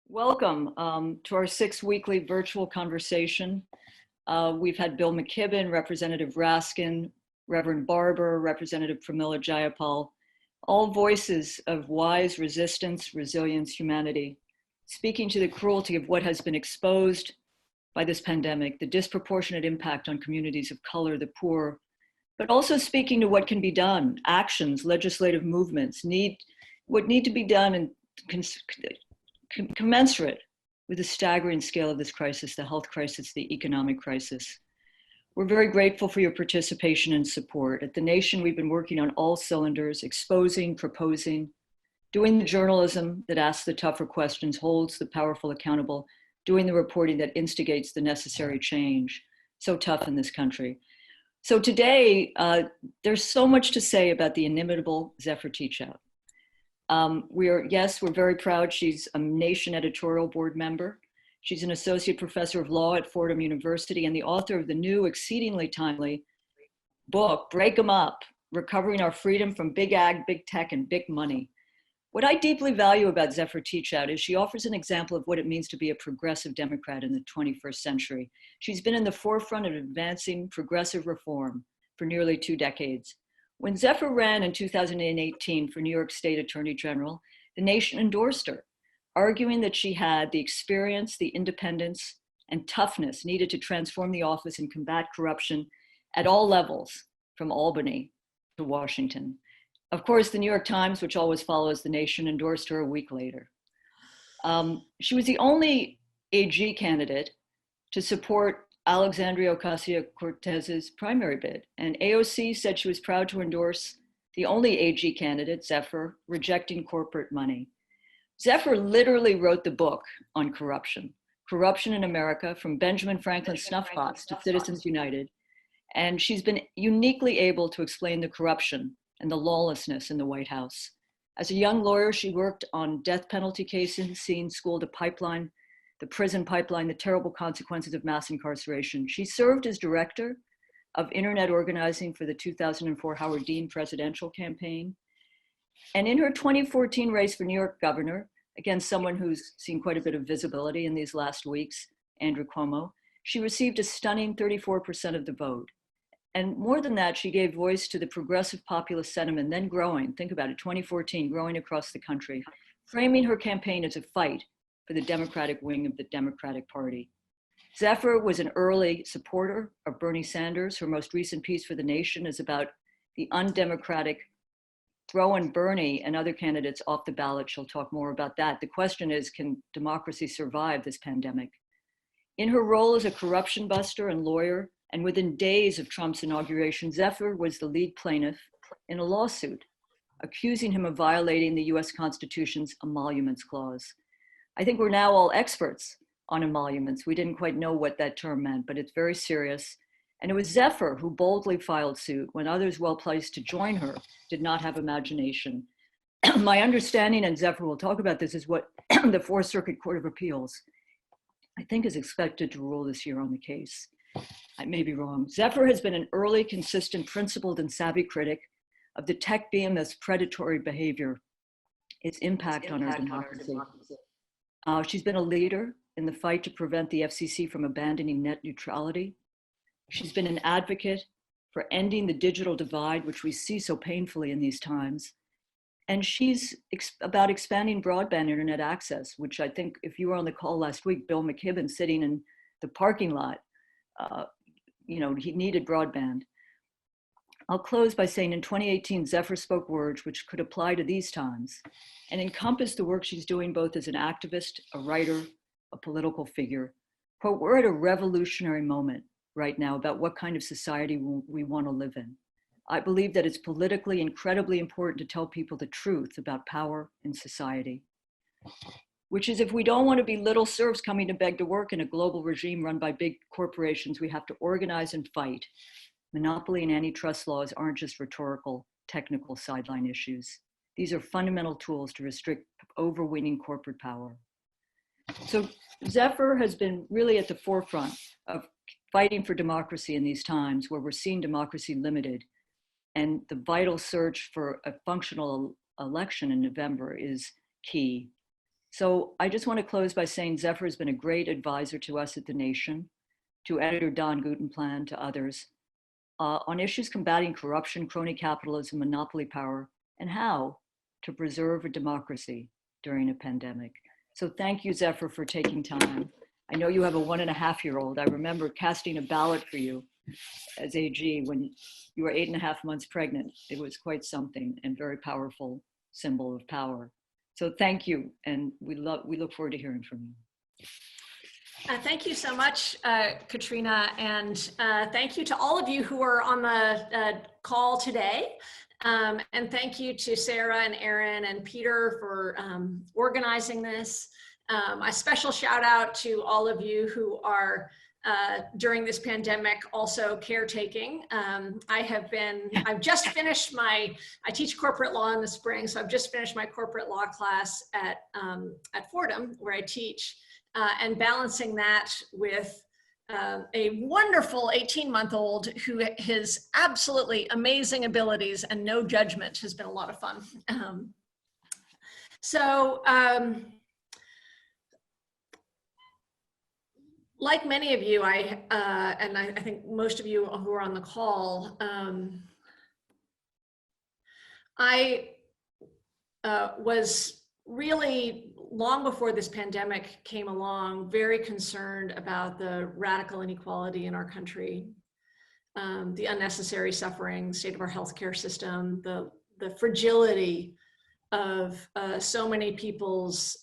Welcome to our sixth weekly virtual conversation. We've had Bill McKibben, Representative Raskin, Reverend Barber, Representative Pramila Jayapal, all voices of wise resistance, resilience, humanity, speaking to the cruelty of what has been exposed by this pandemic, the disproportionate impact on communities of color, the poor, but also speaking to what can be done, actions, legislative movements, what need to be done and commensurate with the staggering scale of this crisis, the health crisis, the economic crisis. We're very grateful for your participation and support. At The Nation, we've been working on all cylinders, exposing, proposing, doing the journalism that asks the tougher questions, holds the powerful accountable, doing the reporting that instigates the necessary change. So tough in this country. So today, there's so much to say about the inimitable Zephyr Teachout. We're very proud. She's a Nation editorial board member. She's an associate professor of law at Fordham University and the author of the new, exceedingly timely book, Break 'em Up, Recovering Our Freedom from Big Ag, Big Tech, and Big Money. What I deeply value about Zephyr Teachout is she offers an example of what it means to be a progressive Democrat in the 21st century. She's been in the forefront of advancing progressive reform for nearly 2 decades. When Zephyr ran in 2018 for New York State Attorney General, the Nation endorsed her, arguing that she had the experience, the independence, and toughness needed to transform the office and combat corruption at all levels, from Albany to Washington. Of course, the New York Times, which always follows the Nation, endorsed her a week later. She was the only AG candidate to support Alexandria Ocasio-Cortez's primary bid, and AOC said she was proud to endorse the only AG candidate, Zephyr, rejecting corporate money. Zephyr literally wrote the book on corruption in America, from Benjamin Franklin's snuffbox to Citizens United, and she's been uniquely able to explain the corruption and the lawlessness in the White House. As a young lawyer, she worked on death penalty cases, seeing schooled the pipeline, the prison pipeline, the terrible consequences of mass incarceration. She served as director of internet organizing for the 2004 Howard Dean presidential campaign. And in her 2014 race for New York governor, again, someone who's seen quite a bit of visibility in these last weeks, Andrew Cuomo, she received a stunning 34% of the vote. And more than that, she gave voice to the progressive populist sentiment, then growing, think about it, 2014, growing across the country, framing her campaign as a fight for the Democratic wing of the Democratic Party. Zephyr was an early supporter of Bernie Sanders. Her most recent piece for The Nation is about the undemocratic throwing Bernie and other candidates off the ballot. She'll talk more about that. The question is, can democracy survive this pandemic? In her role as a corruption buster and lawyer, and within days of Trump's inauguration, Zephyr was the lead plaintiff in a lawsuit accusing him of violating the US Constitution's emoluments clause. I think we're now all experts on emoluments. We didn't quite know what that term meant, but it's very serious. And it was Zephyr who boldly filed suit when others well-placed to join her did not have imagination. My understanding, and Zephyr will talk about this, is what the Fourth Circuit Court of Appeals, I think, is expected to rule this year on the case. I may be wrong. Zephyr has been an early, consistent, principled, and savvy critic of the tech BMS predatory behavior, its impact on our democracy. She's been a leader in the fight to prevent the FCC from abandoning net neutrality. She's been an advocate for ending the digital divide, which we see so painfully in these times. And she's about expanding broadband internet access, which I think, if you were on the call last week, Bill McKibben sitting in the parking lot, he needed broadband. I'll close by saying in 2018, Zephyr spoke words which could apply to these times and encompass the work she's doing both as an activist, a writer, a political figure. Quote, we're at a revolutionary moment right now about what kind of society we want to live in. I believe that it's politically incredibly important to tell people the truth about power in society, which is, if we don't want to be little serfs coming to beg to work in a global regime run by big corporations, we have to organize and fight. Monopoly and antitrust laws aren't just rhetorical, technical sideline issues. These are fundamental tools to restrict overweening corporate power. So Zephyr has been really at the forefront of fighting for democracy in these times where we're seeing democracy limited. And the vital search for a functional election in November is key. So I just want to close by saying Zephyr has been a great advisor to us at The Nation, to editor Don Gutenplan, to others, on issues combating corruption, crony capitalism, monopoly power, and how to preserve a democracy during a pandemic. So thank you, Zephyr, for taking time. I know you have a 1.5-year-old. I remember casting a ballot for you as AG when you were 8.5 months pregnant. It was quite something and very powerful symbol of power. So thank you, and we look forward to hearing from you. Thank you so much, Katrina, and thank you to all of you who are on the call today. And thank you to Sarah and Erin and Peter for organizing this. A special shout out to all of you who are during this pandemic also caretaking. I've just finished I teach corporate law in the spring, so I've just finished my corporate law class at Fordham, where I teach. And balancing that with a wonderful 18-month-old who has absolutely amazing abilities and no judgment has been a lot of fun. Like many of you, and I think most of you who are on the call, I was really, long before this pandemic came along, very concerned about the radical inequality in our country, the unnecessary suffering, state of our healthcare system, the fragility of so many people's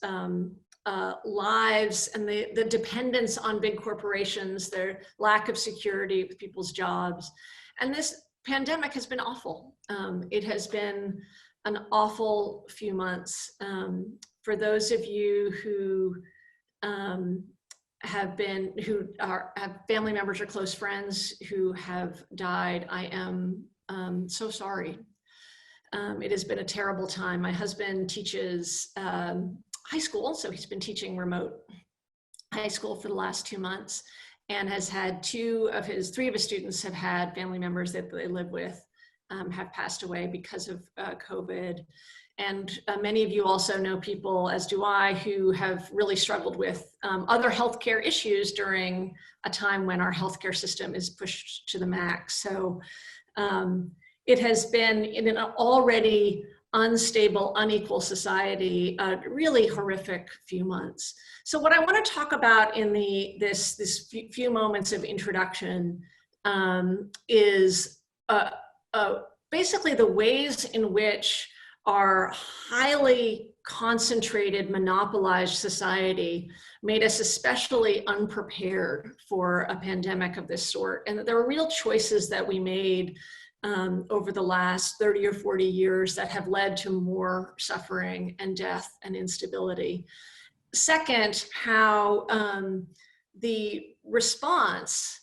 lives, and the dependence on big corporations, their lack of security with people's jobs. And this pandemic has been awful. It has been an awful few months. For those of you who have family members or close friends who have died, I am so sorry. It has been a terrible time. My husband teaches high school, so he's been teaching remote high school for the last 2 months, and has had 3 of his students have had family members that they live with have passed away because of COVID. And many of you also know people, as do I, who have really struggled with other healthcare issues during a time when our healthcare system is pushed to the max. So it has been, in an already unstable, unequal society, a really horrific few months. So what I want to talk about in this few moments of introduction is basically the ways in which our highly concentrated, monopolized society made us especially unprepared for a pandemic of this sort. And that there were real choices that we made over the last 30 or 40 years that have led to more suffering and death and instability. Second, how the response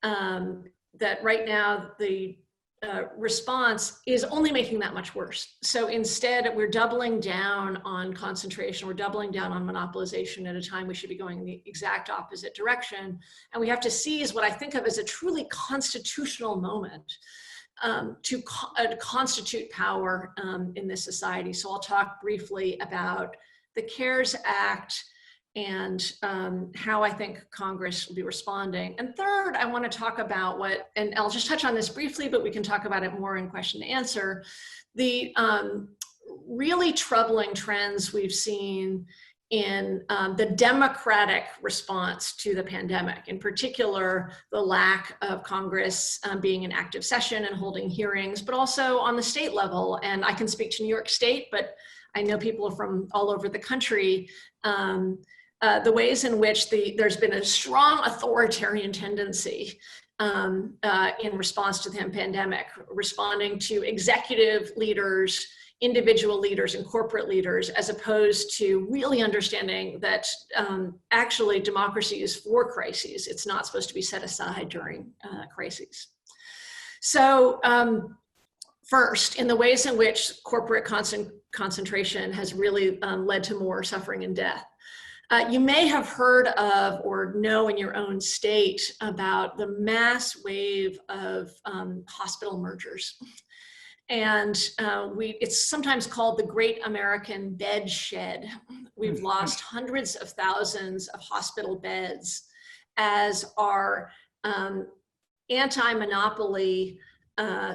that right now the response is only making that much worse. So instead, we're doubling down on concentration, we're doubling down on monopolization at a time we should be going in the exact opposite direction. And we have to seize what I think of as a truly constitutional moment to constitute power in this society. So I'll talk briefly about the CARES Act and how I think Congress will be responding. And third, I want to talk about and I'll just touch on this briefly, but we can talk about it more in question and answer, the really troubling trends we've seen in the democratic response to the pandemic, in particular, the lack of Congress being in active session and holding hearings, but also on the state level. And I can speak to New York State, but I know people from all over the country. The ways in which there's been a strong authoritarian tendency in response to the pandemic, responding to executive leaders, individual leaders, and corporate leaders, as opposed to really understanding that actually democracy is for crises. It's not supposed to be set aside during crises. So first, in the ways in which corporate concentration has really led to more suffering and death. You may have heard of or know in your own state about the mass wave of hospital mergers. And it's sometimes called the Great American Bed Shed. We've lost hundreds of thousands of hospital beds as our anti-monopoly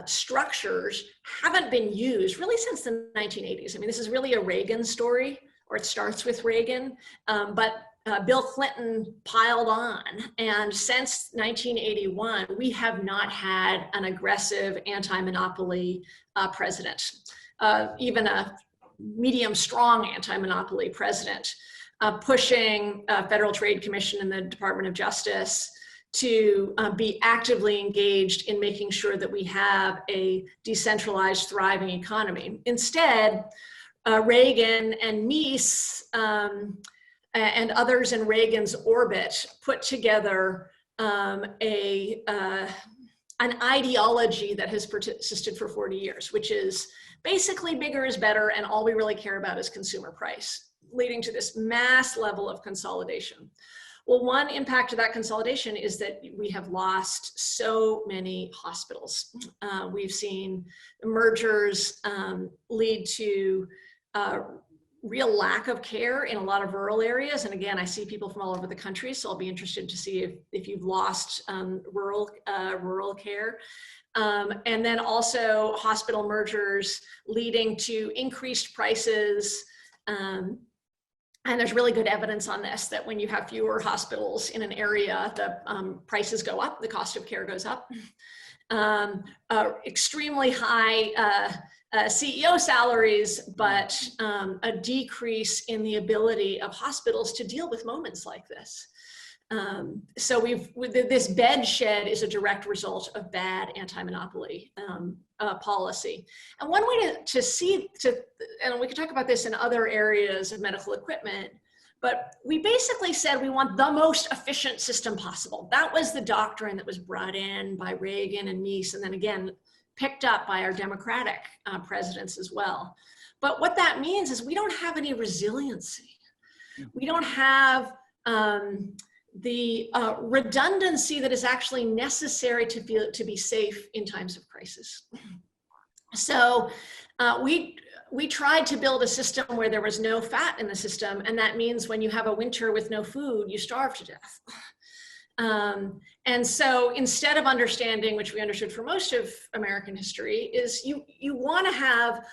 structures haven't been used really since the 1980s. I mean, this is really a Reagan story, or it starts with Reagan, but Bill Clinton piled on. And since 1981, we have not had an aggressive anti-monopoly president, even a medium strong anti-monopoly president, pushing Federal Trade Commission and the Department of Justice to be actively engaged in making sure that we have a decentralized, thriving economy. Instead, Reagan and Mies and others in Reagan's orbit put together an ideology that has persisted for 40 years, which is basically bigger is better, and all we really care about is consumer price, leading to this mass level of consolidation. Well, one impact of that consolidation is that we have lost so many hospitals. We've seen mergers lead to real lack of care in a lot of rural areas. And again, I see people from all over the country, so I'll be interested to see if you've lost rural care. And then also hospital mergers leading to increased prices. And there's really good evidence on this, that when you have fewer hospitals in an area, the prices go up, the cost of care goes up. Extremely high CEO salaries, but a decrease in the ability of hospitals to deal with moments like this. So this bed shed is a direct result of bad anti-monopoly policy. And one way and we can talk about this in other areas of medical equipment, but we basically said we want the most efficient system possible. That was the doctrine that was brought in by Reagan and Mies, and then again, picked up by our Democratic presidents as well. But what that means is we don't have any resiliency. We don't have the redundancy that is actually necessary to be safe in times of crisis. So we tried to build a system where there was no fat in the system, and that means when you have a winter with no food, you starve to death. And so instead of understanding, which we understood for most of American history, is you want to have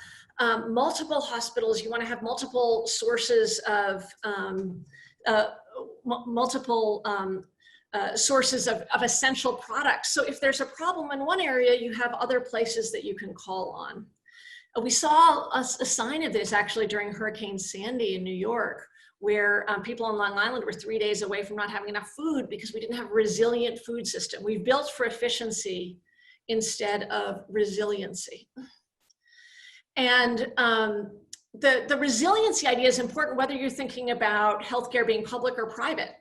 multiple hospitals, you want to have multiple sources of sources of essential products. So if there's a problem in one area, you have other places that you can call on. We saw a sign of this actually during Hurricane Sandy in New York, where people on Long Island were 3 days away from not having enough food because we didn't have a resilient food system. We've built for efficiency instead of resiliency. And the resiliency idea is important whether you're thinking about healthcare being public or private.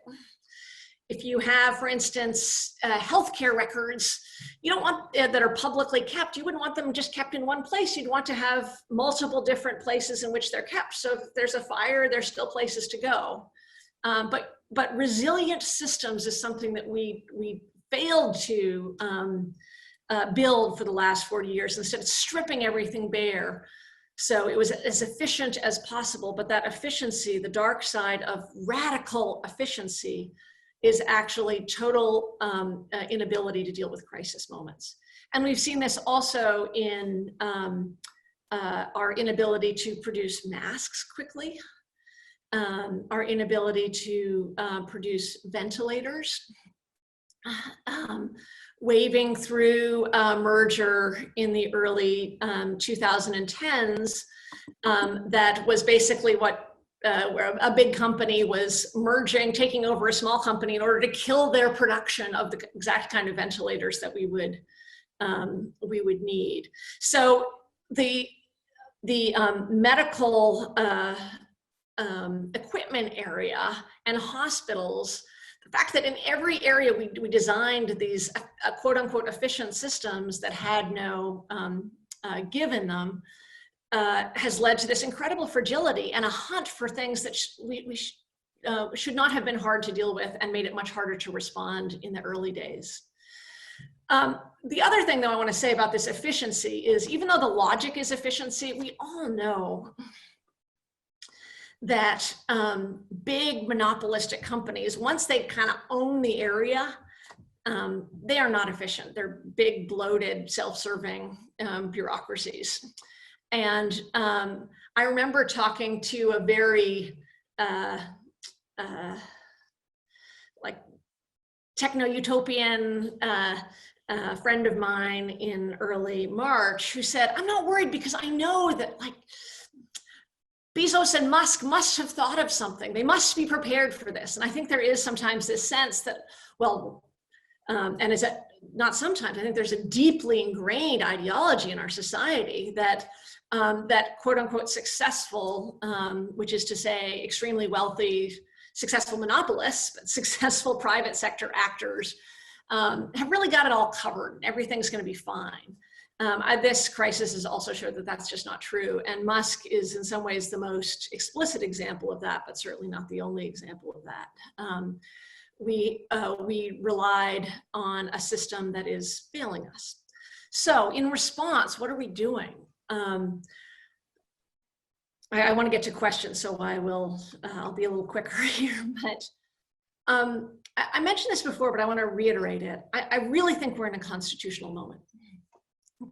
If you have, for instance, healthcare records, you don't want that are publicly kept. You wouldn't want them just kept in one place. You'd want to have multiple different places in which they're kept. So if there's a fire, there's still places to go. But resilient systems is something that we failed to build for the last 40 years. Instead of stripping everything bare. So it was as efficient as possible, but that efficiency, the dark side of radical efficiency, is actually total inability to deal with crisis moments. And we've seen this also in our inability to produce masks quickly, our inability to produce ventilators, waving through a merger in the early 2010s that was basically what where a big company was merging, taking over a small company in order to kill their production of the exact kind of ventilators that we would need. So the medical equipment area and hospitals, the fact that in every area we designed these quote unquote efficient systems that had no give in them, has led to this incredible fragility and a hunt for things that should not have been hard to deal with and made it much harder to respond in the early days. The other thing that I want to say about this efficiency is, even though the logic is efficiency, we all know that big monopolistic companies, once they kind of own the area, they are not efficient. They're big, bloated, self-serving bureaucracies. And I remember talking to a very like techno-utopian friend of mine in early March who said, I'm not worried because I know that like Bezos and Musk must have thought of something. They must be prepared for this. And I think there is sometimes this sense that, well, and is that not sometimes, I think there's a deeply ingrained ideology in our society that that quote unquote successful, which is to say extremely wealthy, successful monopolists, but successful private sector actors have really got it all covered. Everything's going to be fine. This crisis has also showed that that's just not true. And Musk is in some ways the most explicit example of that, but certainly not the only example of that. We relied on a system that is failing us. So in response, what are we doing? I want to get to questions, so I'll be a little quicker here, but I mentioned this before, but I want to reiterate it. I really think we're in a constitutional moment.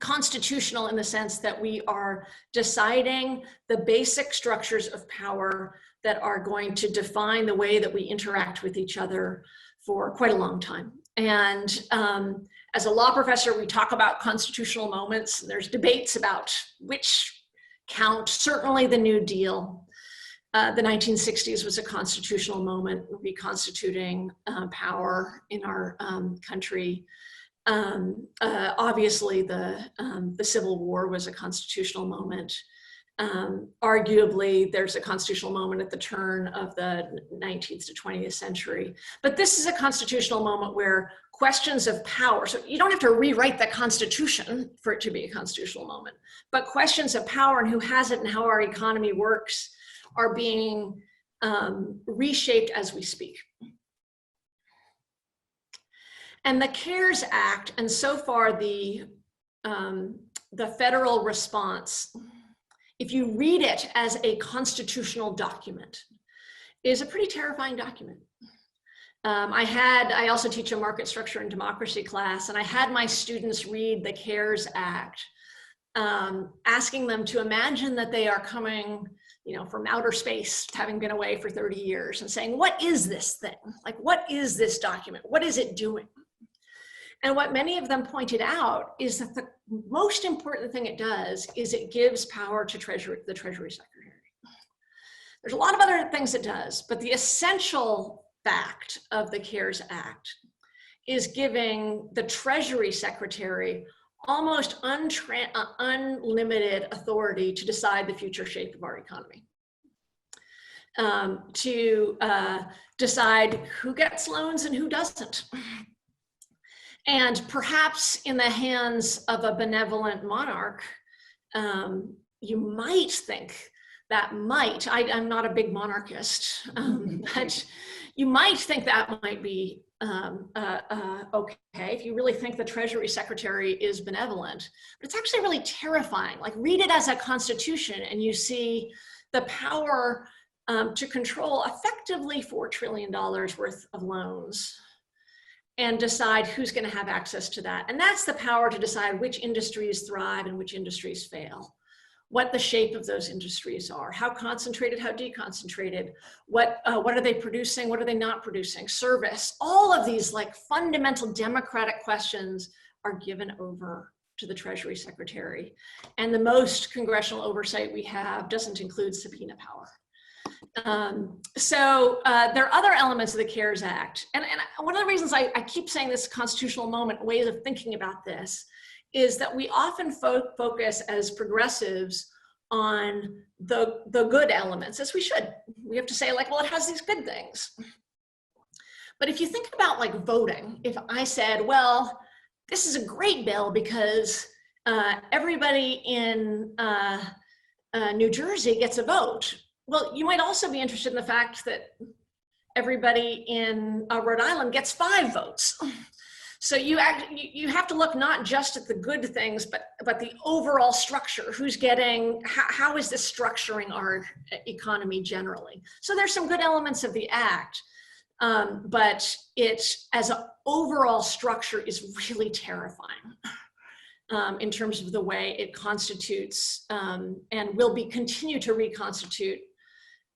Constitutional in the sense that we are deciding the basic structures of power that are going to define the way that we interact with each other for quite a long time. And as a law professor, we talk about constitutional moments. There's debates about which count. Certainly the New Deal. The 1960s was a constitutional moment, reconstituting power in our country. Obviously, the Civil War was a constitutional moment. Arguably, there's a constitutional moment at the turn of the 19th to 20th century. But this is a constitutional moment where questions of power, so you don't have to rewrite the Constitution for it to be a constitutional moment, but questions of power and who has it and how our economy works are being reshaped as we speak. And the CARES Act, and so far the federal response, if you read it as a constitutional document, is a pretty terrifying document. I also teach a market structure and democracy class, and I had my students read the CARES Act, asking them to imagine that they are coming, from outer space, having been away for 30 years, and saying, what is this thing? Like, what is this document? What is it doing? And what many of them pointed out is that the most important thing it does is it gives power to the Treasury Secretary. There's a lot of other things it does, but the essential fact of the CARES Act is giving the Treasury Secretary almost unlimited authority to decide the future shape of our economy. To decide who gets loans and who doesn't. And perhaps in the hands of a benevolent monarch, you might think that I'm not a big monarchist, but you might think that might be okay if you really think the Treasury Secretary is benevolent. But it's actually really terrifying. Like, read it as a constitution and you see the power to control effectively $4 trillion worth of loans and decide who's going to have access to that. And that's the power to decide which industries thrive and which industries fail, what the shape of those industries are, how concentrated, how deconcentrated, what are they producing, what are they not producing, service. All of these like fundamental democratic questions are given over to the Treasury Secretary. And the most congressional oversight we have doesn't include subpoena power. So there are other elements of the CARES Act. And one of the reasons I keep saying this constitutional moment, ways of thinking about this, is that we often focus as progressives on the good elements, as we should. We have to say, like, well, it has these good things. But if you think about like voting, if I said, well, this is a great bill because everybody in New Jersey gets a vote. Well, you might also be interested in the fact that everybody in Rhode Island gets 5 votes. So you have to look not just at the good things, but the overall structure. Who's getting, how is this structuring our economy generally? So there's some good elements of the act, but it, as an overall structure, is really terrifying in terms of the way it constitutes and will continue to reconstitute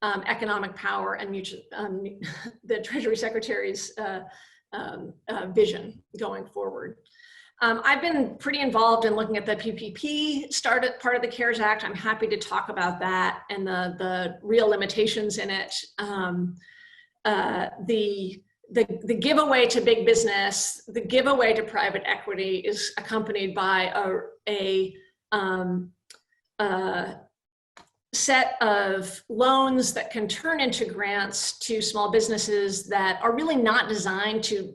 economic power and the Treasury Secretary's vision going forward. I've been pretty involved in looking at the PPP part of the CARES Act. I'm happy to talk about that and the real limitations in it. The giveaway to big business, the giveaway to private equity is accompanied by a set of loans that can turn into grants to small businesses that are really not designed to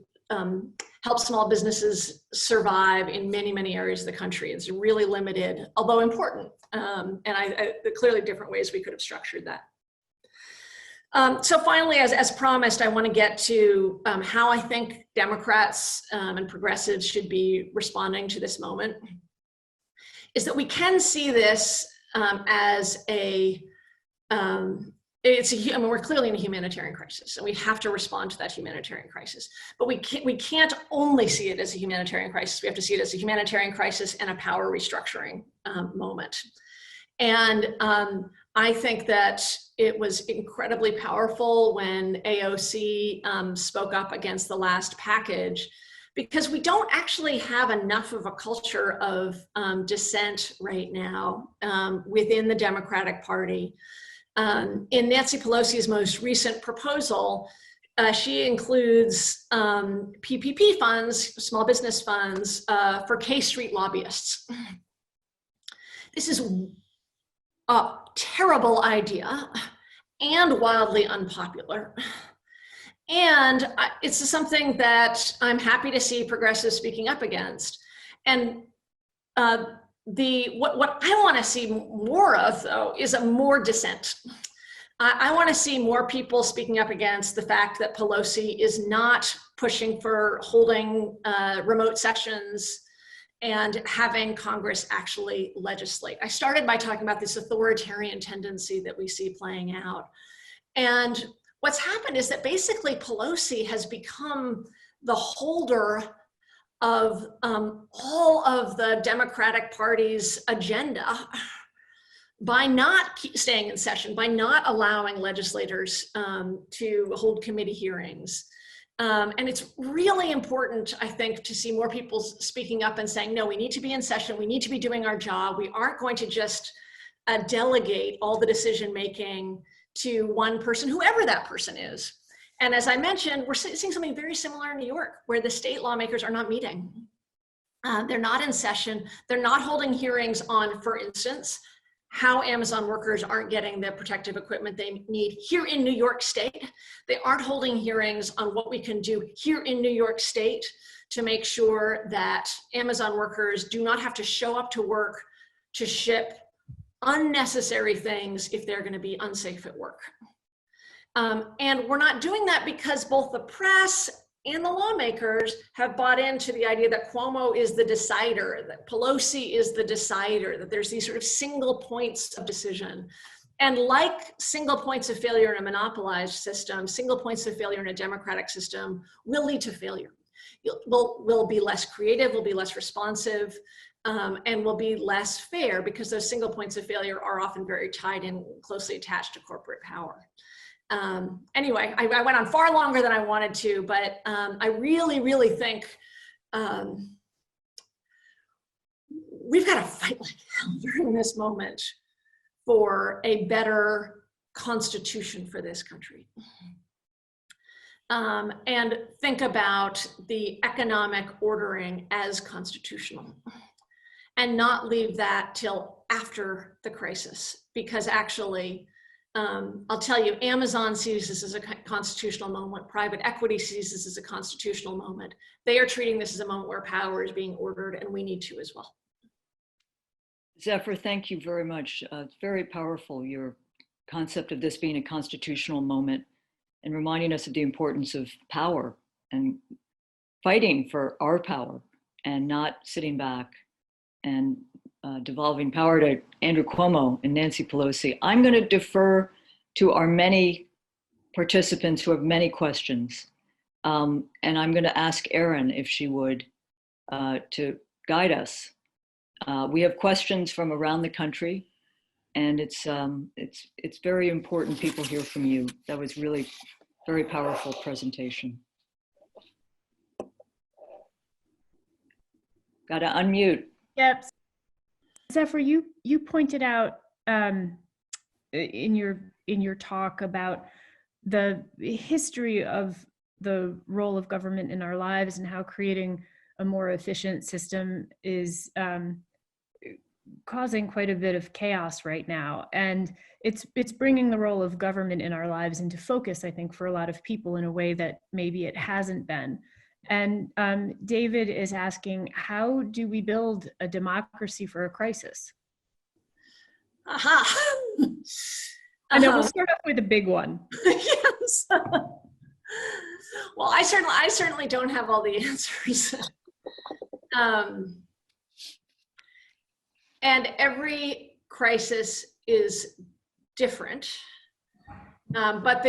help small businesses survive in many, many areas of the country. It's really limited, although important. And clearly different ways we could have structured that. So finally, as promised, I want to get to how I think Democrats and progressives should be responding to this moment. Is that we can see this as I mean, we're clearly in a humanitarian crisis, and we have to respond to that humanitarian crisis. But we can't only see it as a humanitarian crisis. We have to see it as a humanitarian crisis and a power restructuring moment. And I think that it was incredibly powerful when AOC spoke up against the last package, because we don't actually have enough of a culture of dissent right now within the Democratic Party. In Nancy Pelosi's most recent proposal, she includes PPP funds, small business funds, for K Street lobbyists. This is a terrible idea and wildly unpopular. And it's something that I'm happy to see progressives speaking up against. And what I want to see more of, though, is more dissent. I want to see more people speaking up against the fact that Pelosi is not pushing for holding remote sessions and having Congress actually legislate. I started by talking about this authoritarian tendency that we see playing out. And what's happened is that basically Pelosi has become the holder of all of the Democratic Party's agenda by not staying in session, by not allowing legislators to hold committee hearings. And it's really important, I think, to see more people speaking up and saying, no, we need to be in session, we need to be doing our job. We aren't going to just delegate all the decision-making to one person, whoever that person is. And as I mentioned, we're seeing something very similar in New York, where the state lawmakers are not meeting. They're not in session. They're not holding hearings on, for instance, how Amazon workers aren't getting the protective equipment they need here in New York State. They aren't holding hearings on what we can do here in New York State to make sure that Amazon workers do not have to show up to work to ship unnecessary things if they're going to be unsafe at work. And we're not doing that because both the press and the lawmakers have bought into the idea that Cuomo is the decider, that Pelosi is the decider, that there's these sort of single points of decision. And like single points of failure in a monopolized system, single points of failure in a democratic system will lead to failure. We'll be less creative, we'll be less responsive, and will be less fair, because those single points of failure are often very tied in, closely attached to corporate power. Anyway, I went on far longer than I wanted to, but I really, really think we've got to fight like hell during this moment for a better constitution for this country. And think about the economic ordering as constitutional, and not leave that till after the crisis, because actually, I'll tell you, Amazon sees this as a constitutional moment. Private equity sees this as a constitutional moment. They are treating this as a moment where power is being ordered, and we need to as well. Zephyr, thank you very much. It's very powerful, your concept of this being a constitutional moment and reminding us of the importance of power and fighting for our power and not sitting back and devolving power to Andrew Cuomo and Nancy Pelosi. I'm going to defer to our many participants who have many questions. And I'm going to ask Erin if she would to guide us. We have questions from around the country, and it's very important people hear from you. That was really very powerful presentation. Got to unmute. Yep. Zephyr, you pointed out in your talk about the history of the role of government in our lives and how creating a more efficient system is causing quite a bit of chaos right now. And it's bringing the role of government in our lives into focus, I think, for a lot of people in a way that maybe it hasn't been. And David is asking, how do we build a democracy for a crisis? Aha. I know, we'll start off with a big one. Yes. Well, I certainly don't have all the answers. And every crisis is different. But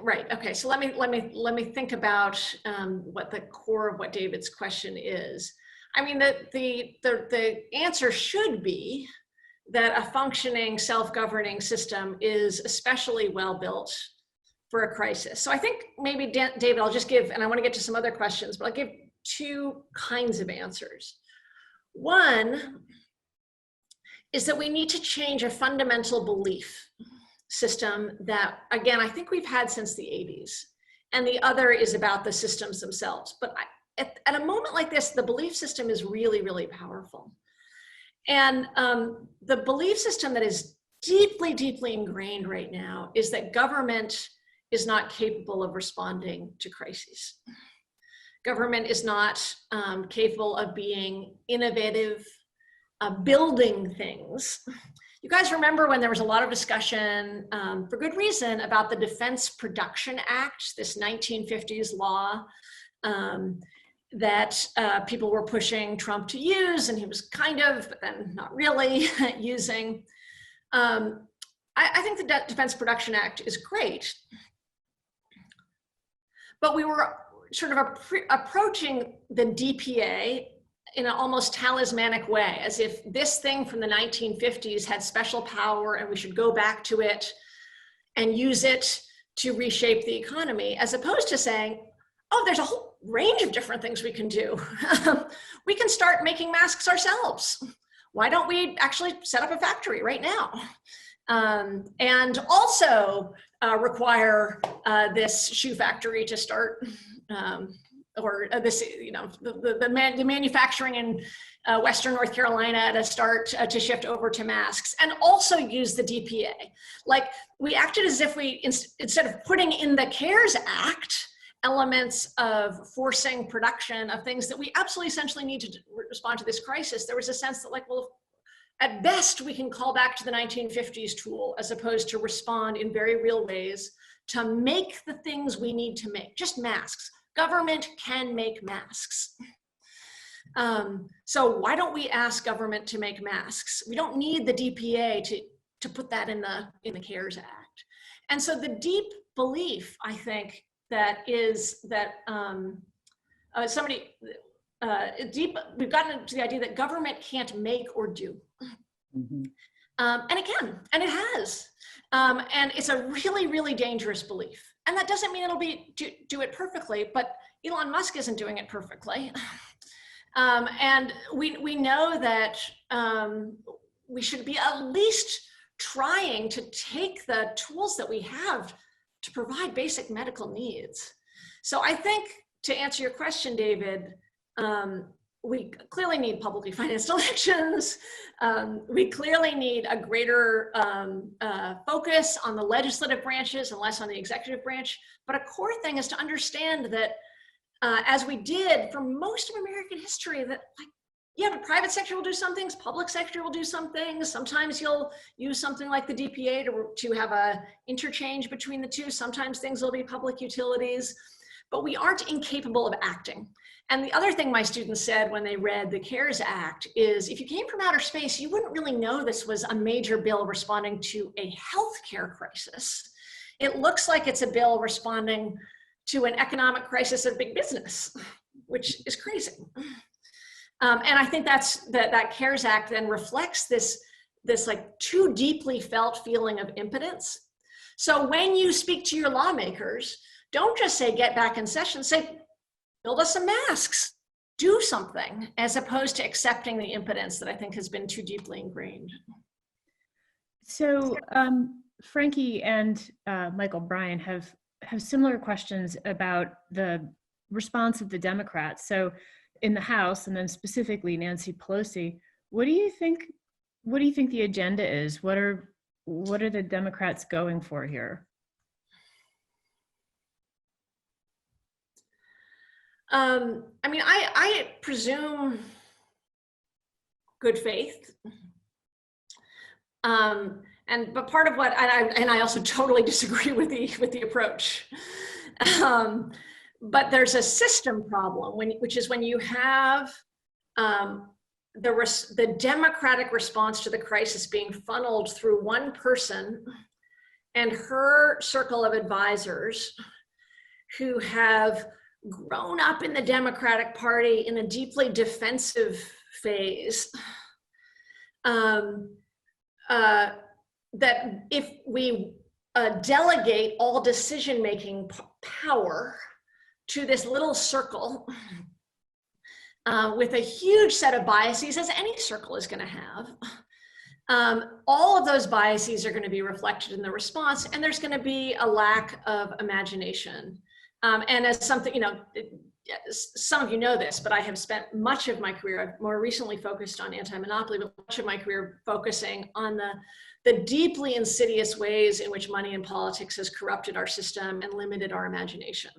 right. Okay. So let me think about what the core of what David's question is. I mean, the answer should be that a functioning self-governing system is especially well built for a crisis. So I think maybe David, I'll just give, and I want to get to some other questions, but I'll give two kinds of answers. One is that we need to change a fundamental belief system that, again, I think we've had since the 80s. And the other is about the systems themselves. But at a moment like this, the belief system is really, really powerful. And the belief system that is deeply, deeply ingrained right now is that government is not capable of responding to crises. Government is not capable of being innovative, building things. You guys remember when there was a lot of discussion, for good reason, about the Defense Production Act, this 1950s law that people were pushing Trump to use, and he was kind of, but then not really, using. I think the Defense Production Act is great, but we were sort of approaching the DPA in an almost talismanic way, as if this thing from the 1950s had special power and we should go back to it and use it to reshape the economy, as opposed to saying, oh, there's a whole range of different things we can do. We can start making masks ourselves. Why don't we actually set up a factory right now? And also require this shoe factory to start, or this, the manufacturing in Western North Carolina to start to shift over to masks, and also use the DPA. Like, we acted as if we, instead of putting in the CARES Act elements of forcing production of things that we absolutely essentially need to respond to this crisis, there was a sense that, like, well, at best we can call back to the 1950s tool, as opposed to respond in very real ways to make the things we need to make, just masks. Government can make masks. So why don't we ask government to make masks? We don't need the DPA to put that in the CARES Act. And so the deep belief, I think, that is that we've gotten to the idea that government can't make or do. Mm-hmm. And it can, and it has. And it's a really, really dangerous belief. And that doesn't mean it'll do it perfectly, but Elon Musk isn't doing it perfectly. And we know that we should be at least trying to take the tools that we have to provide basic medical needs. So I think, to answer your question, David, we clearly need publicly financed elections. We clearly need a greater focus on the legislative branches and less on the executive branch. But a core thing is to understand that, as we did for most of American history, that, like, yeah, the private sector will do some things, public sector will do some things. Sometimes you'll use something like the DPA to have a interchange between the two. Sometimes things will be public utilities. but we aren't incapable of acting. And the other thing my students said when they read the CARES Act is, if you came from outer space, you wouldn't really know this was a major bill responding to a healthcare crisis. It looks like it's a bill responding to an economic crisis of big business, which is crazy. And I think that CARES Act then reflects this like too deeply felt feeling of impotence. So when you speak to your lawmakers, don't just say, get back in session, say, build us some masks, do something, as opposed to accepting the impotence that I think has been too deeply ingrained. So Frankie and Michael Bryan have similar questions about the response of the Democrats. So in the House, and then specifically Nancy Pelosi, what do you think the agenda is? What are the Democrats going for here? I mean, I presume good faith. But part of what, and I also totally disagree with the approach. But there's a system problem, which is when you have the democratic response to the crisis being funneled through one person and her circle of advisors who have grown up in the Democratic Party in a deeply defensive phase. That if we delegate all decision-making power to this little circle with a huge set of biases, as any circle is going to have, all of those biases are going to be reflected in the response, and there's going to be a lack of imagination. And as something, some of you know this, but I have spent much of my career, I've more recently focused on anti-monopoly, but much of my career focusing on the deeply insidious ways in which money and politics has corrupted our system and limited our imagination.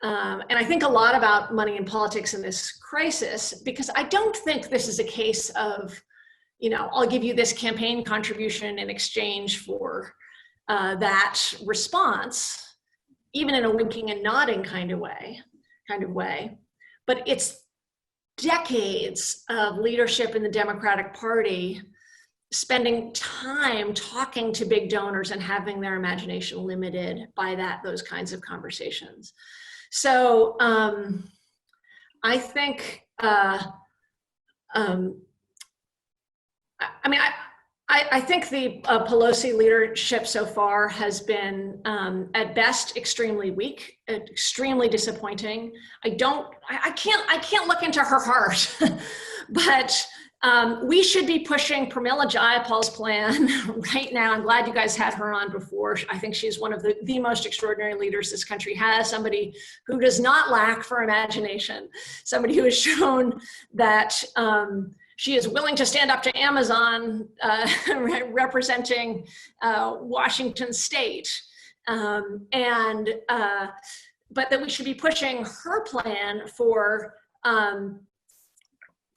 And I think a lot about money and politics in this crisis, because I don't think this is a case of, I'll give you this campaign contribution in exchange for that response, even in a winking and nodding kind of way. But it's decades of leadership in the Democratic Party spending time talking to big donors and having their imagination limited by those kinds of conversations. So I think, I think the Pelosi leadership so far has been, at best, extremely weak, extremely disappointing. I can't look into her heart, but we should be pushing Pramila Jayapal's plan right now. I'm glad you guys had her on before. I think she's one of the most extraordinary leaders this country has, somebody who does not lack for imagination, somebody who has shown that she is willing to stand up to Amazon, representing Washington State, but that we should be pushing her plan for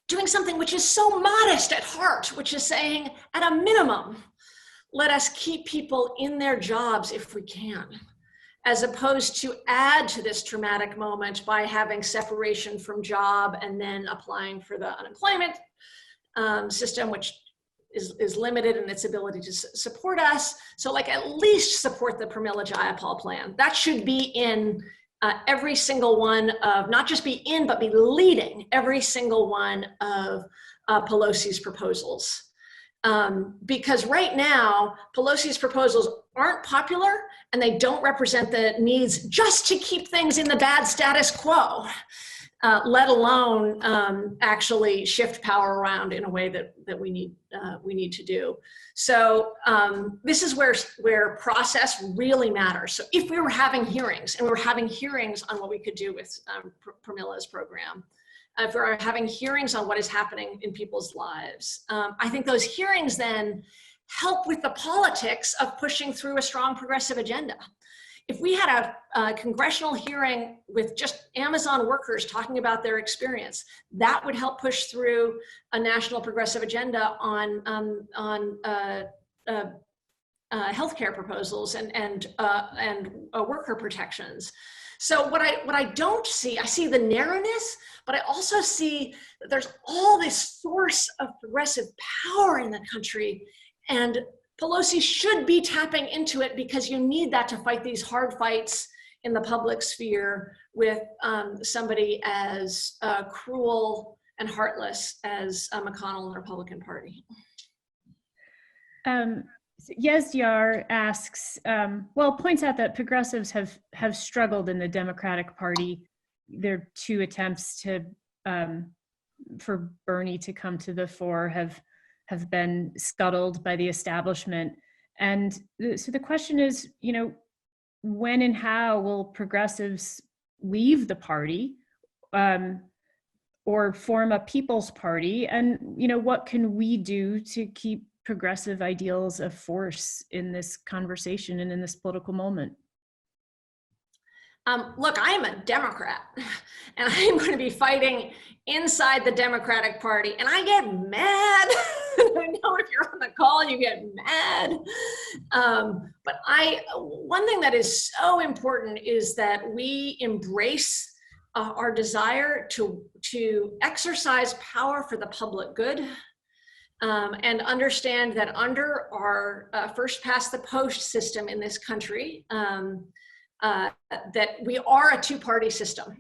doing something which is so modest at heart, which is saying, at a minimum, let us keep people in their jobs if we can, as opposed to add to this traumatic moment by having separation from job and then applying for the unemployment system, which is limited in its ability to support us. So at least support the Pramila Jayapal plan. That should be in every single one of, not just be in, but be leading every single one of Pelosi's proposals. Because right now, Pelosi's proposals aren't popular and they don't represent the needs just to keep things in the bad status quo, let alone actually shift power around in a way that we need to do. So this is where process really matters. So if we were having hearings, and we were having hearings on what we could do with Pramila's program, if we're having hearings on what is happening in people's lives, I think those hearings then help with the politics of pushing through a strong progressive agenda. If we had a congressional hearing with just Amazon workers talking about their experience, that would help push through a national progressive agenda on healthcare proposals and worker protections. So what I don't see, I see the narrowness, but I also see that there's all this source of progressive power in the country, and Pelosi should be tapping into it, because you need that to fight these hard fights in the public sphere with somebody as cruel and heartless as McConnell and the Republican Party. Yezyar asks, well, points out that progressives have struggled in the Democratic Party. There are 2 attempts to for Bernie to come to the fore have been scuttled by the establishment. And so the question is, you know, when and how will progressives leave the party or form a people's party? And, you know, what can we do to keep progressive ideals of force in this conversation and in this political moment? Look, I am a Democrat, and I am going to be fighting inside the Democratic Party, and I get mad. I know if you're on the call, you get mad. But one thing that is so important is that we embrace our desire to exercise power for the public good, and understand that under our first past the post system in this country, that we are a 2-party system,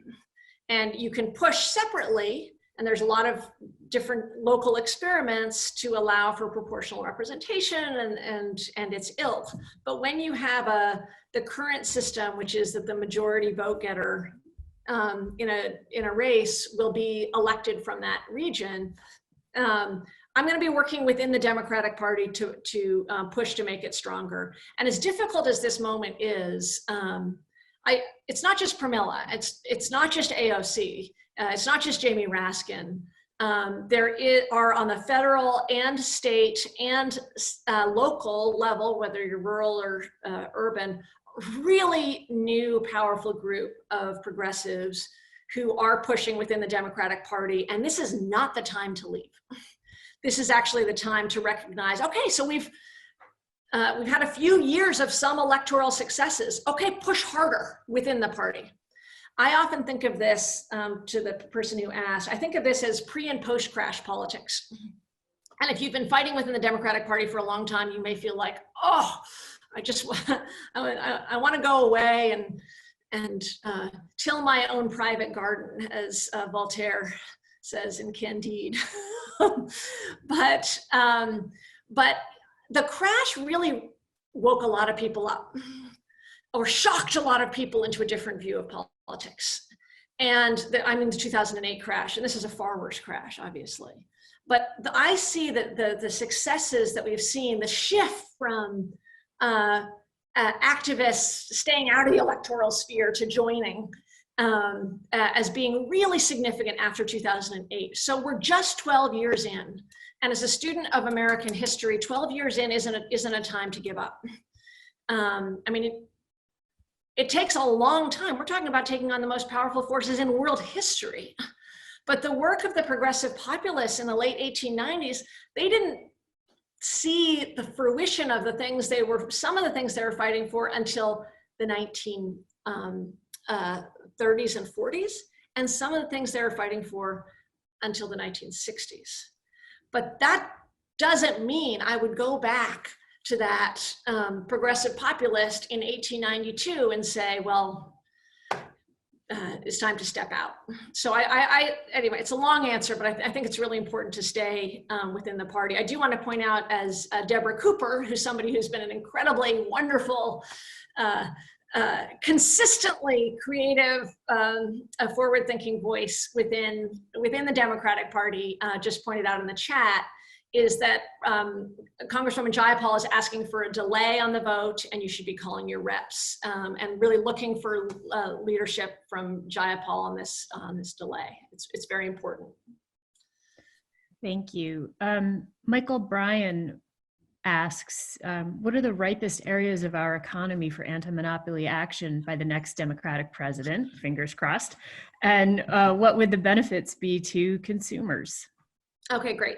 and you can push separately, and there's a lot of different local experiments to allow for proportional representation and its ilk. But when you have the current system, which is that the majority vote getter in a race will be elected from that region, I'm going to be working within the Democratic Party to push to make it stronger. And as difficult as this moment is, it's not just Pramila, it's not just AOC, it's not just Jamie Raskin. There are on the federal and state and local level, whether you're rural or urban, really new, powerful group of progressives who are pushing within the Democratic Party. And this is not the time to leave. This is actually the time to recognize, okay, so we've had a few years of some electoral successes. Okay, push harder within the party. I often think of this, to the person who asked, I think of this as pre and post crash politics. And if you've been fighting within the Democratic Party for a long time, you may feel like, oh, I want to go away and till my own private garden, as Voltaire says in Candide. But the crash really woke a lot of people up, or shocked a lot of people into a different view of politics. And the 2008 crash, and this is a far worse crash, obviously. But I see that the successes that we've seen, the shift from activists staying out of the electoral sphere to joining, as being really significant after 2008. So we're just 12 years in. And as a student of American history, 12 years in isn't a time to give up. I mean, it takes a long time. We're talking about taking on the most powerful forces in world history. But the work of the progressive populists in the late 1890s, they didn't see the fruition of some of the things they were fighting for until the 1930s and 40s, and some of the things they were fighting for until the 1960s. But that doesn't mean I would go back to that progressive populist in 1892 and say, well, it's time to step out. So anyway, it's a long answer, but I think it's really important to stay within the party. I do want to point out, as Deborah Cooper, who's somebody who's been an incredibly wonderful, consistently creative, forward-thinking voice within the Democratic Party, just pointed out in the chat, is that Congresswoman Jayapal is asking for a delay on the vote, and you should be calling your reps, and really looking for leadership from Jayapal on this delay. It's very important. Thank you. Michael Bryan asks, what are the ripest areas of our economy for anti-monopoly action by the next Democratic president, fingers crossed, and what would the benefits be to consumers? Okay, great.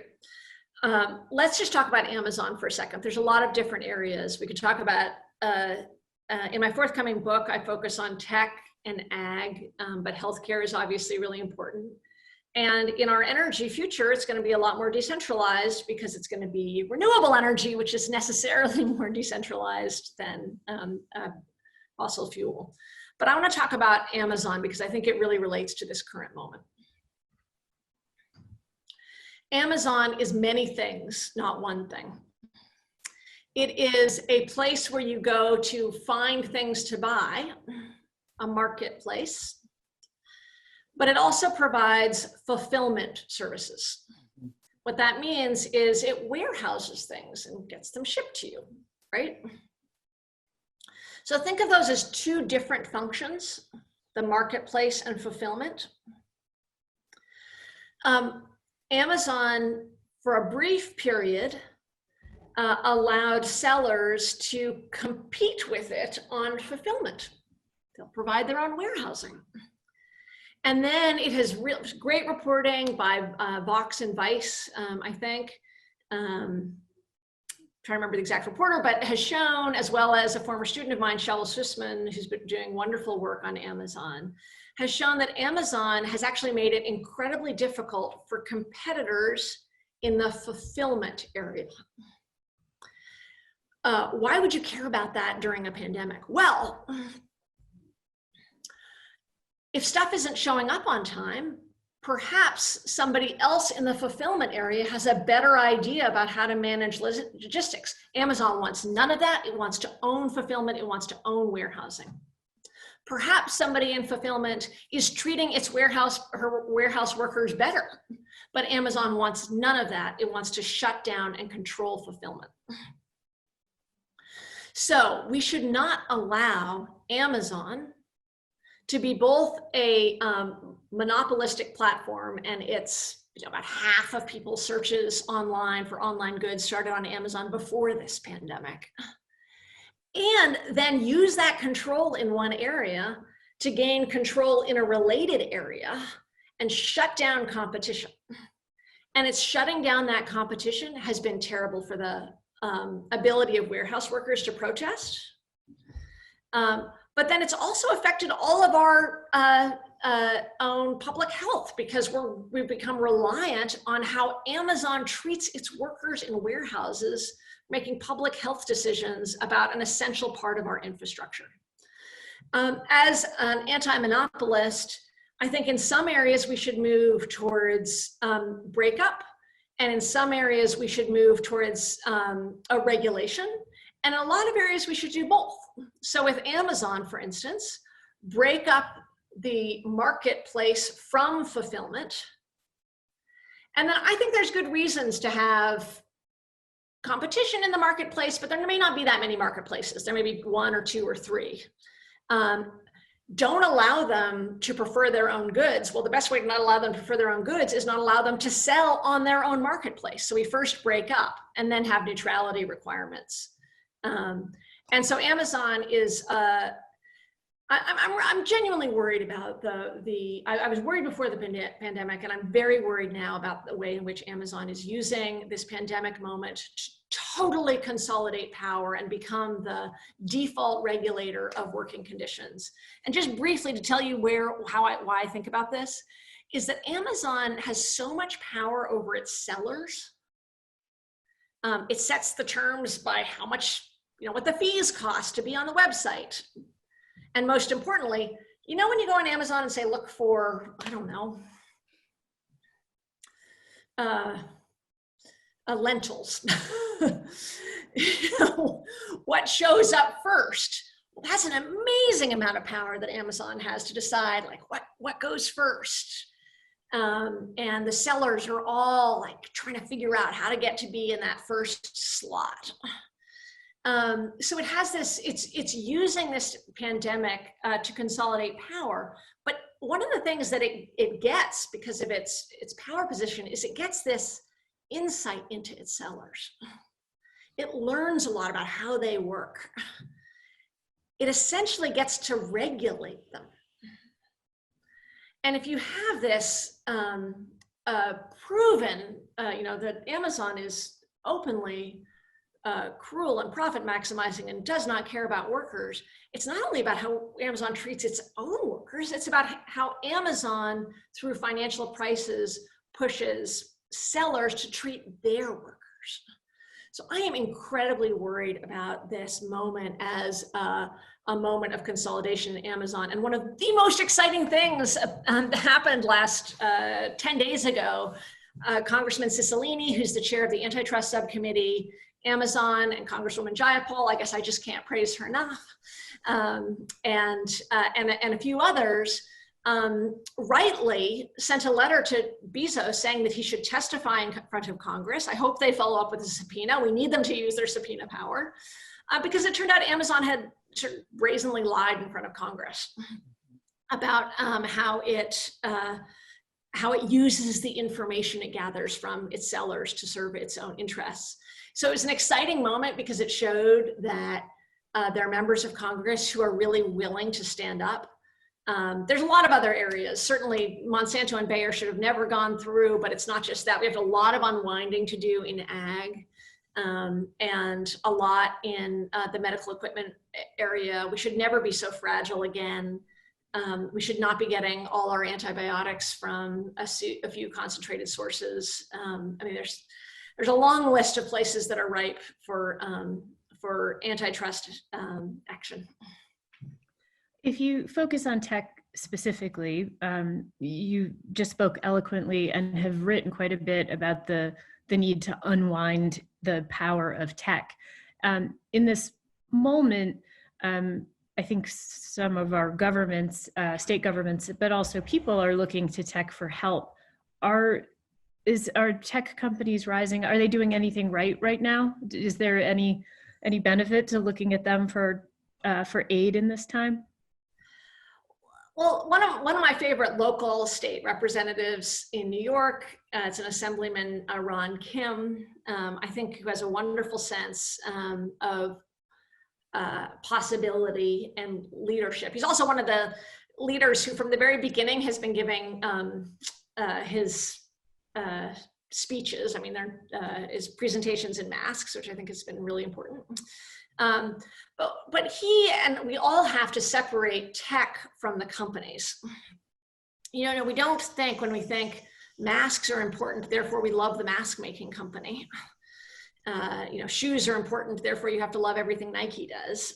Let's just talk about Amazon for a second. There's a lot of different areas we could talk about. In my forthcoming book, I focus on tech and ag, but healthcare is obviously really important. And in our energy future, it's going to be a lot more decentralized because it's going to be renewable energy, which is necessarily more decentralized than fossil fuel. But I want to talk about Amazon because I think it really relates to this current moment. Amazon is many things, not one thing. It is a place where you go to find things to buy, a marketplace, but it also provides fulfillment services. What that means is it warehouses things and gets them shipped to you, right? So think of those as two different functions, the marketplace and fulfillment. Amazon, for a brief period, allowed sellers to compete with it on fulfillment. They'll provide their own warehousing. And then it has great reporting by Vox and Vice, I think. Trying to remember the exact reporter, but has shown, as well as a former student of mine, Sheryl Sussman, who's been doing wonderful work on Amazon, has shown that Amazon has actually made it incredibly difficult for competitors in the fulfillment area. Why would you care about that during a pandemic? Well, if stuff isn't showing up on time, perhaps somebody else in the fulfillment area has a better idea about how to manage logistics. Amazon wants none of that. It wants to own fulfillment. It wants to own warehousing. Perhaps somebody in fulfillment is treating her warehouse workers better, but Amazon wants none of that. It wants to shut down and control fulfillment. So we should not allow Amazon to be both a monopolistic platform, and it's about half of people's searches online for online goods started on Amazon before this pandemic, and then use that control in one area to gain control in a related area and shut down competition. And it's shutting down that competition has been terrible for the ability of warehouse workers to protest. But then it's also affected all of our own public health because we've become reliant on how Amazon treats its workers in warehouses, making public health decisions about an essential part of our infrastructure. As an anti-monopolist, I think in some areas we should move towards breakup, and in some areas we should move towards a regulation. And in a lot of areas we should do both. So with Amazon, for instance, break up the marketplace from fulfillment. And then I think there's good reasons to have competition in the marketplace, but there may not be that many marketplaces. There may be one or two or three. Don't allow them to prefer their own goods. Well, the best way to not allow them to prefer their own goods is not allow them to sell on their own marketplace. So we first break up and then have neutrality requirements. And so Amazon is, I'm genuinely worried about I was worried before the pandemic, and I'm very worried now about the way in which Amazon is using this pandemic moment to totally consolidate power and become the default regulator of working conditions. And just briefly to tell you why I think about this is that Amazon has so much power over its sellers. It sets the terms by how much, what the fees cost to be on the website. And most importantly, when you go on Amazon and say, look for, I don't know, lentils, what shows up first? Well, that's an amazing amount of power that Amazon has to decide like what goes first. And the sellers are all like trying to figure out how to get to be in that first slot. So it has this, it's using this pandemic to consolidate power. But one of the things that it gets because of its power position is it gets this insight into its sellers. It learns a lot about how they work. It essentially gets to regulate them. And if you have this proven, that Amazon is openly cruel and profit maximizing and does not care about workers, it's not only about how Amazon treats its own workers. It's about how Amazon, through financial prices, pushes sellers to treat their workers. So I am incredibly worried about this moment as a moment of consolidation in Amazon. And one of the most exciting things happened last 10 days ago. Congressman Cicilline, who's the chair of the antitrust subcommittee, Amazon, and Congresswoman Jayapal, I guess I just can't praise her enough, and a few others, rightly sent a letter to Bezos saying that he should testify in front of Congress. I hope they follow up with a subpoena. We need them to use their subpoena power, because it turned out Amazon had sort of brazenly lied in front of Congress about how it uses the information it gathers from its sellers to serve its own interests. So it was an exciting moment because it showed that there are members of Congress who are really willing to stand up. There's a lot of other areas. Certainly Monsanto and Bayer should have never gone through, but it's not just that. We have a lot of unwinding to do in ag, and a lot in the medical equipment area. We should never be so fragile again. We should not be getting all our antibiotics from a few concentrated sources. I mean, there's a long list of places that are ripe for antitrust action. If you focus on tech specifically, you just spoke eloquently and have written quite a bit about the need to unwind the power of tech. In this moment, I think some of our governments, state governments, but also people are looking to tech for help. Are tech companies rising? Are they doing anything right now? Is there any benefit to looking at them for aid in this time? Well, one of my favorite local state representatives in New York, it's an Assemblyman, Ron Kim, I think, who has a wonderful sense of possibility and leadership. He's also one of the leaders who from the very beginning has been giving his speeches. I mean, his presentations in masks, which I think has been really important. But he and we all have to separate tech from the companies. You know, we don't think when we think masks are important, therefore we love the mask making company. You know, shoes are important, therefore you have to love everything Nike does.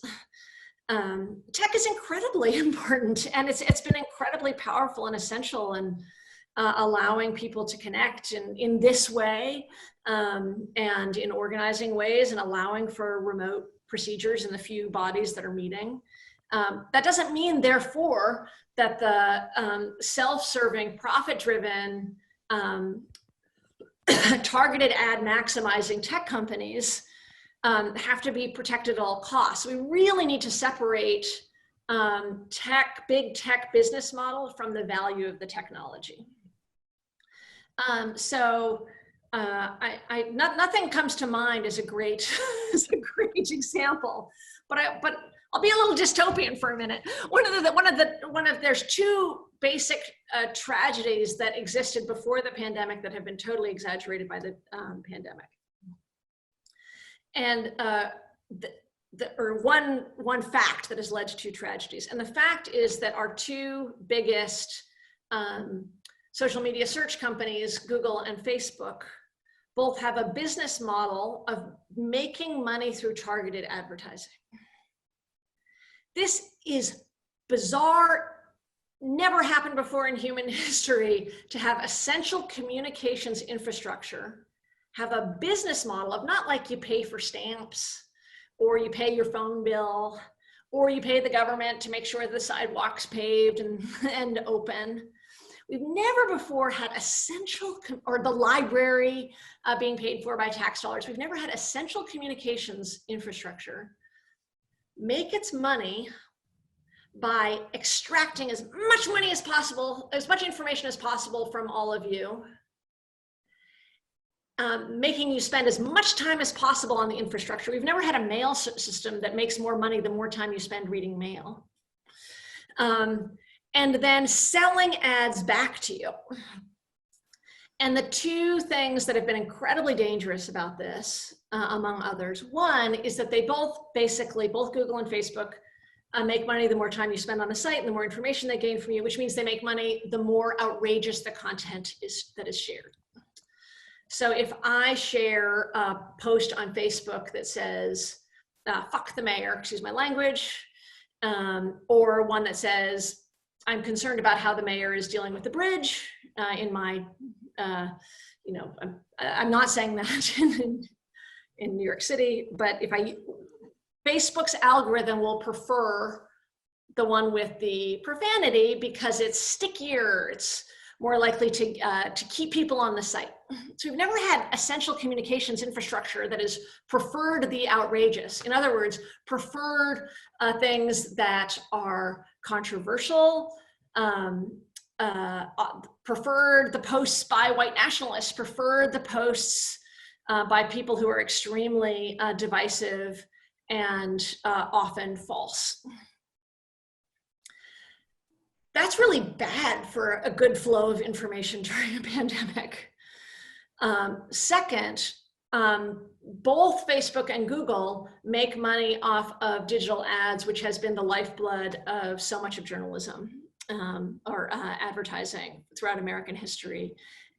Tech is incredibly important, and it's been incredibly powerful and essential in allowing people to connect in this way, and in organizing ways, and allowing for remote procedures in the few bodies that are meeting. That doesn't mean, therefore, that the self-serving, profit-driven, targeted ad maximizing tech companies have to be protected at all costs. We really need to separate big tech business model from the value of the technology. Nothing comes to mind as a great example, but I'll be a little dystopian for a minute. There's two basic tragedies that existed before the pandemic that have been totally exaggerated by the pandemic. And one fact that has led to two tragedies. And the fact is that our two biggest social media search companies, Google and Facebook, both have a business model of making money through targeted advertising. This is bizarre, never happened before in human history, to have essential communications infrastructure have a business model of not like you pay for stamps, or you pay your phone bill, or you pay the government to make sure the sidewalk's paved and open. We've never before had essential, or the library being paid for by tax dollars. We've never had essential communications infrastructure make its money by extracting as much money as possible, as much information as possible from all of you, making you spend as much time as possible on the infrastructure. We've never had a mail system that makes more money the more time you spend reading mail. And then selling ads back to you. And the two things that have been incredibly dangerous about this, among others, one is that they both Google and Facebook, make money the more time you spend on a site and the more information they gain from you, which means they make money the more outrageous the content is that is shared. So if I share a post on Facebook that says, fuck the mayor, excuse my language, or one that says, I'm concerned about how the mayor is dealing with the bridge in my, you know, I'm not saying that in New York City, but if Facebook's algorithm will prefer the one with the profanity because it's stickier, it's more likely to keep people on the site. So we've never had essential communications infrastructure that is preferred the outrageous. In other words, preferred things that are controversial, preferred the posts by white nationalists, preferred the posts by people who are extremely divisive and often false. That's really bad for a good flow of information during a pandemic. Second, both Facebook and Google make money off of digital ads, which has been the lifeblood of so much of journalism or advertising throughout American history.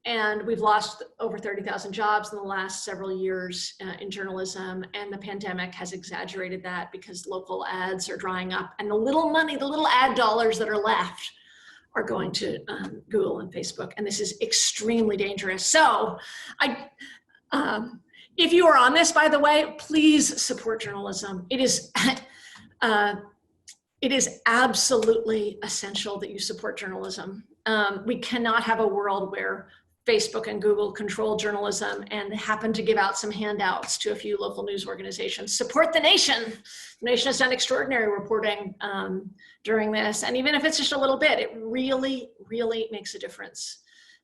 And we've lost over 30,000 jobs in the last several years in journalism, and the pandemic has exaggerated that because local ads are drying up, and the little money, the little ad dollars that are left are going to Google and Facebook, and this is extremely dangerous. So if you are on this, by the way, please support journalism. It is absolutely essential that you support journalism. We cannot have a world where Facebook and Google control journalism and happen to give out some handouts to a few local news organizations. Support the nation. The nation has done extraordinary reporting during this. And even if it's just a little bit, it really, really makes a difference.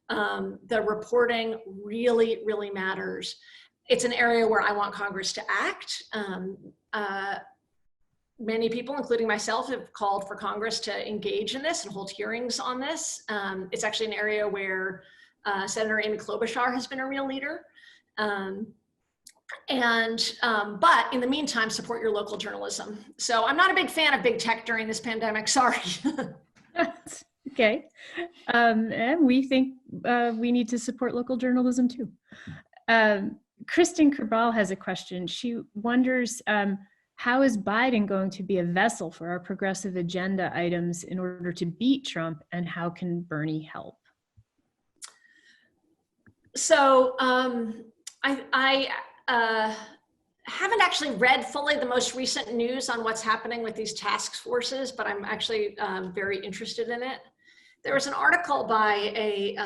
The reporting really, really matters. It's an area where I want Congress to act. Many people, including myself, have called for Congress to engage in this and hold hearings on this. It's actually an area where Senator Amy Klobuchar has been a real leader. But in the meantime, support your local journalism. So I'm not a big fan of big tech during this pandemic, sorry. Okay. And we think we need to support local journalism too. Kristen Kerbal has a question. She wonders, how is Biden going to be a vessel for our progressive agenda items in order to beat Trump, and how can Bernie help? So I haven't actually read fully the most recent news on what's happening with these task forces, but I'm actually very interested in it. There was an article by a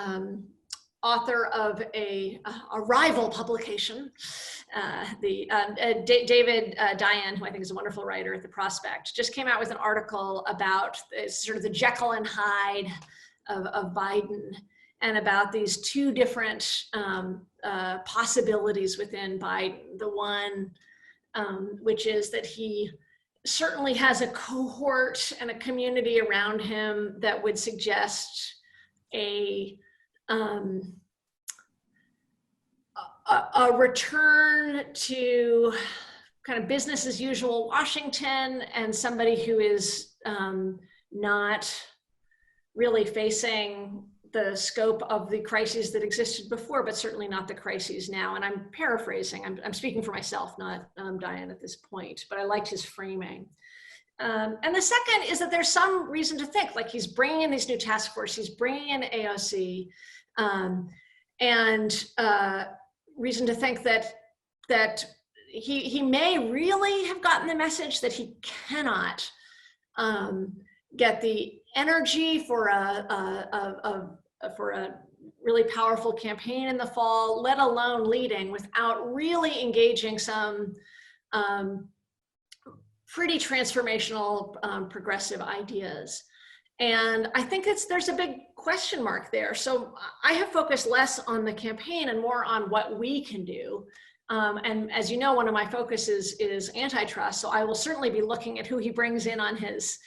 author of a rival publication, David Diane, who I think is a wonderful writer at The Prospect, just came out with an article about sort of the Jekyll and Hyde of Biden, and about these two different possibilities within Biden. The one, which is that he certainly has a cohort and a community around him that would suggest a return to kind of business as usual Washington, and somebody who is not really facing the scope of the crises that existed before, but certainly not the crises now. And I'm paraphrasing, I'm speaking for myself, not Diane at this point, but I liked his framing. And the second is that there's some reason to think, like, he's bringing in these new task force, he's bringing in AOC, and reason to think that he may really have gotten the message that he cannot get the energy for a really powerful campaign in the fall, let alone leading, without really engaging some pretty transformational progressive ideas. And I think there's a big question mark there. So I have focused less on the campaign and more on what we can do. And as you know, one of my focuses is antitrust. So I will certainly be looking at who he brings in on his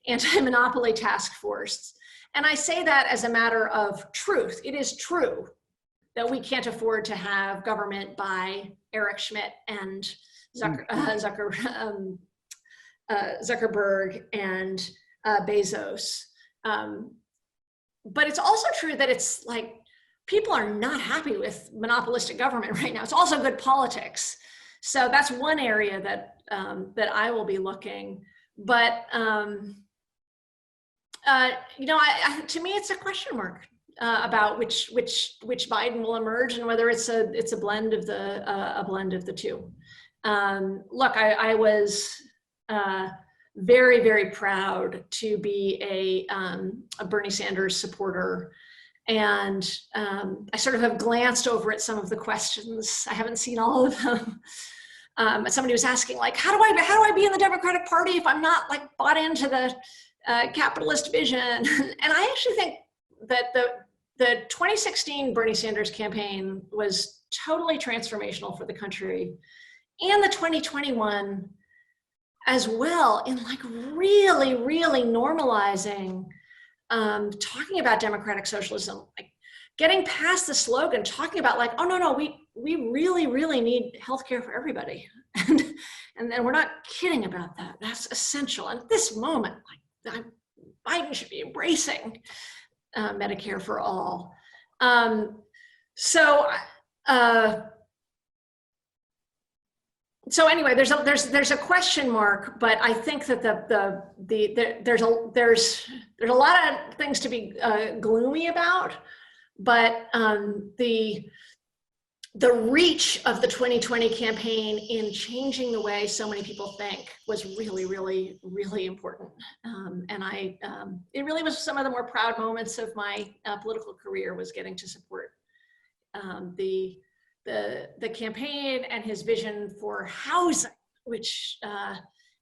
anti-monopoly task force. And I say that as a matter of truth. It is true that we can't afford to have government by Eric Schmidt and Zuckerberg and Bezos. But it's also true that it's like, people are not happy with monopolistic government right now. It's also good politics. So that's one area that that I will be looking. But you know, to me, it's a question mark about which Biden will emerge, and whether it's a blend of the two. Look, I was very, very proud to be a Bernie Sanders supporter. And I sort of have glanced over at some of the questions. I haven't seen all of them. Somebody was asking, like, how do I be in the Democratic Party if I'm not like bought into the capitalist vision? And I actually think that the 2016 Bernie Sanders campaign was totally transformational for the country, and the 2021 as well, in like really, really normalizing talking about democratic socialism, like getting past the slogan, talking about like, oh no, we really, really need healthcare for everybody, and then we're not kidding about that. That's essential. And at this moment, like Biden should be embracing Medicare for all. So anyway, there's a question mark, but I think that there's a lot of things to be gloomy about, but the reach of the 2020 campaign in changing the way so many people think was really, really, really important. And it really was some of the more proud moments of my political career, was getting to support the campaign and his vision for housing, which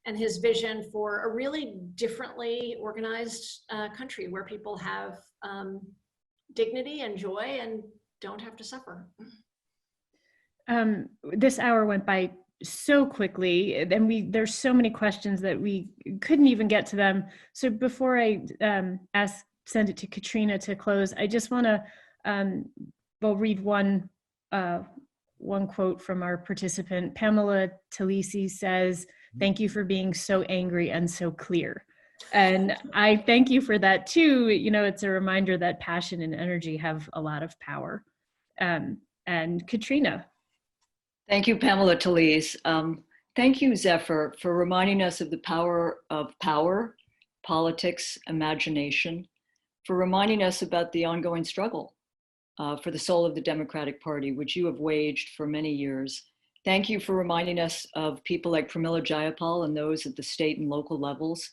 and his vision for a really differently organized country where people have dignity and joy and don't have to suffer. This hour went by so quickly, and there's so many questions that we couldn't even get to them. So before I send it to Katrina to close, I just want to read one quote from our participant. Pamela Talisi says, "Thank you for being so angry and so clear." And I thank you for that too. You know, it's a reminder that passion and energy have a lot of power. And Katrina. Thank you, Pamela Talise. Thank you, Zephyr, for reminding us of the power of power, politics, imagination, for reminding us about the ongoing struggle for the soul of the Democratic Party, which you have waged for many years. Thank you for reminding us of people like Pramila Jayapal and those at the state and local levels.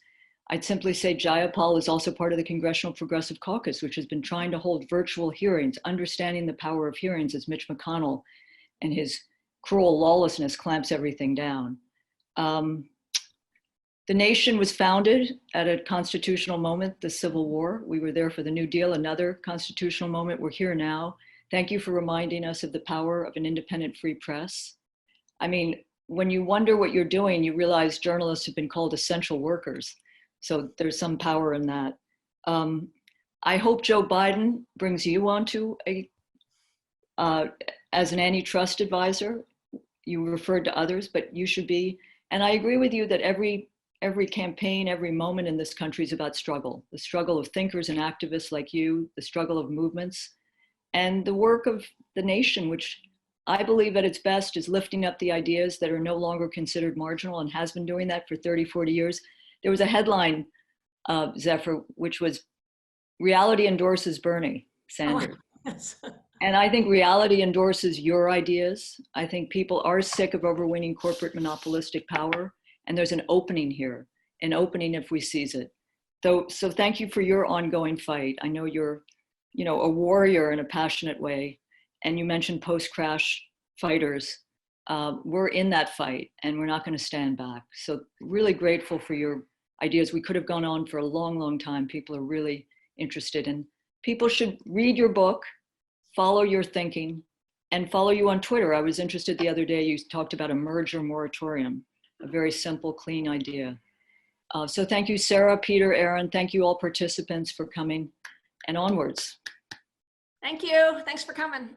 I'd simply say Jayapal is also part of the Congressional Progressive Caucus, which has been trying to hold virtual hearings, understanding the power of hearings as Mitch McConnell and his cruel lawlessness clamps everything down. The nation was founded at a constitutional moment, the Civil War. We were there for the New Deal, another constitutional moment. We're here now. Thank you for reminding us of the power of an independent free press. I mean, when you wonder what you're doing, you realize journalists have been called essential workers. So there's some power in that. I hope Joe Biden brings you onto as an antitrust advisor. You referred to others, but you should be. And I agree with you that every campaign, every moment in this country is about struggle. The struggle of thinkers and activists like you, the struggle of movements, and the work of the nation, which I believe at its best is lifting up the ideas that are no longer considered marginal and has been doing that for 30, 40 years. There was a headline, Zephyr, which was "Reality endorses Bernie Sanders." Oh, yes. And I think reality endorses your ideas. I think people are sick of overweening corporate monopolistic power. And there's an opening here, an opening if we seize it. So thank you for your ongoing fight. I know you're, a warrior in a passionate way. And you mentioned post-crash fighters. We're in that fight and we're not going to stand back. So really grateful for your ideas. We could have gone on for a long, long time. People are really interested, and people should read your book, follow your thinking, and follow you on Twitter. I was interested the other day, you talked about a merger moratorium, a very simple, clean idea. So thank you, Sarah, Peter, Erin. Thank you all participants for coming, and onwards. Thank you. Thanks for coming.